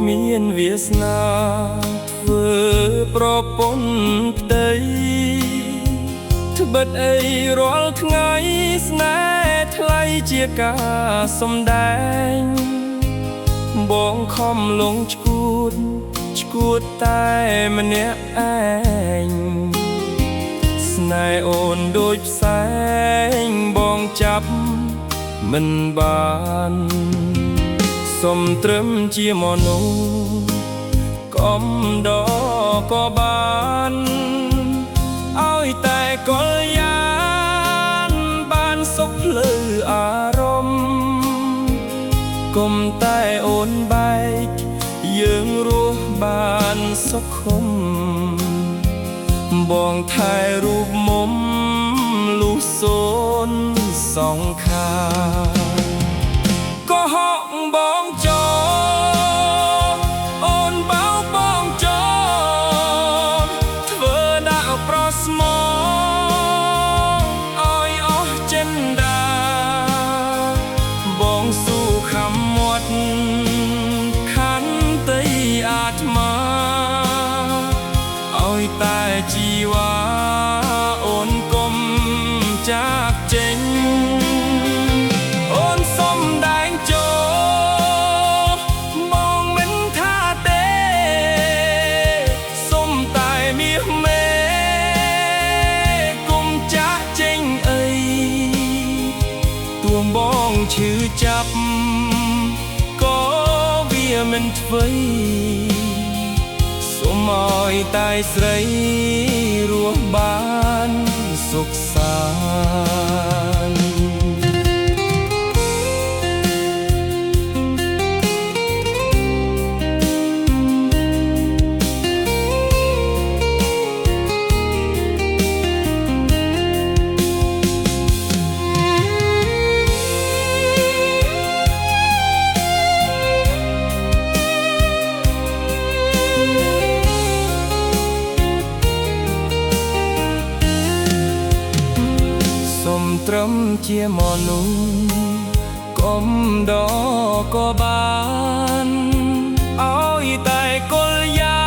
មានវាសនាធ្វើប្រពន្ធប្តីត្បិតអីរាល់ថ្ងៃស្នេហ៍ថ្លៃជាការសំដែងបងខំលងឈួតតែម្នាក់ឯងស្នេហ៍អូនដូចផ្សែងបងចាប់មិនបានសុំត្រឹមជាមនុស្សកុំដកក៏បានឲ្យតែកលយានបានសុខភ្លឺអារម្មណ៍កុំតែអូនបែកយើងរស់បានសុខុមបងថែរូបមុំលុះសូនសងខាក៏ហក់បងចោអូនបោកបងចោធ្វើដាក់ប្រស្មោឲ្យអស់ចិនដាបងស៊ូខំមាត់ខន្តីអាត្មាឲ្យតែជីវ៉ាអូនកុំចាកចេញអូនសុំដែងចូលបងមិនថាទេសុំតែមាសមេកុំចាកចេញអីទួបងឈឺចាប់ក៏វាមិនអ្វីសុំឲ្យតែស្រីរស់បានសុខសាន្តត្រឹមជាមនុស្សកុំដកក៏បានឲ្យតែកលយា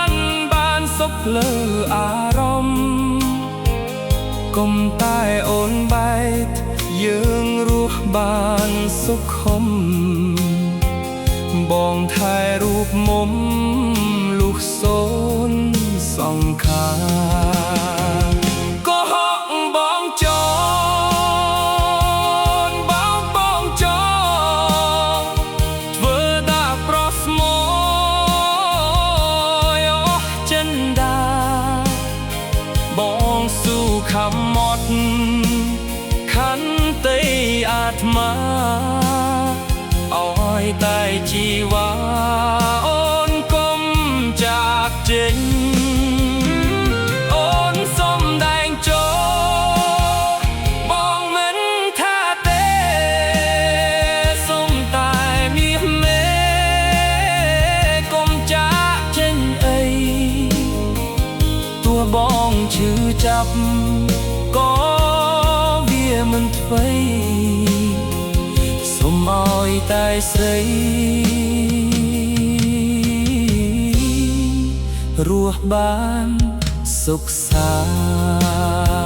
នបានសុខភ្លឺអារម្មណ៍កុំតែអូនបែកយើងរស់បានសុខុមបងថែរូបមុំលុះសូនសងខាបងស៊ូខំមាត់ខន្តីអាត្មាឲ្យតែជីវ៉ាអូនកុំចាកចេញអូនសុំដែងចូលបងមិនថាទេសុំតែមាសមេកុំចាកចេញអីទួបងឈឺចាប់ក៏វាមិនអ្វីសុំឲ្យតែស្រីរស់បានសុខសាន្ត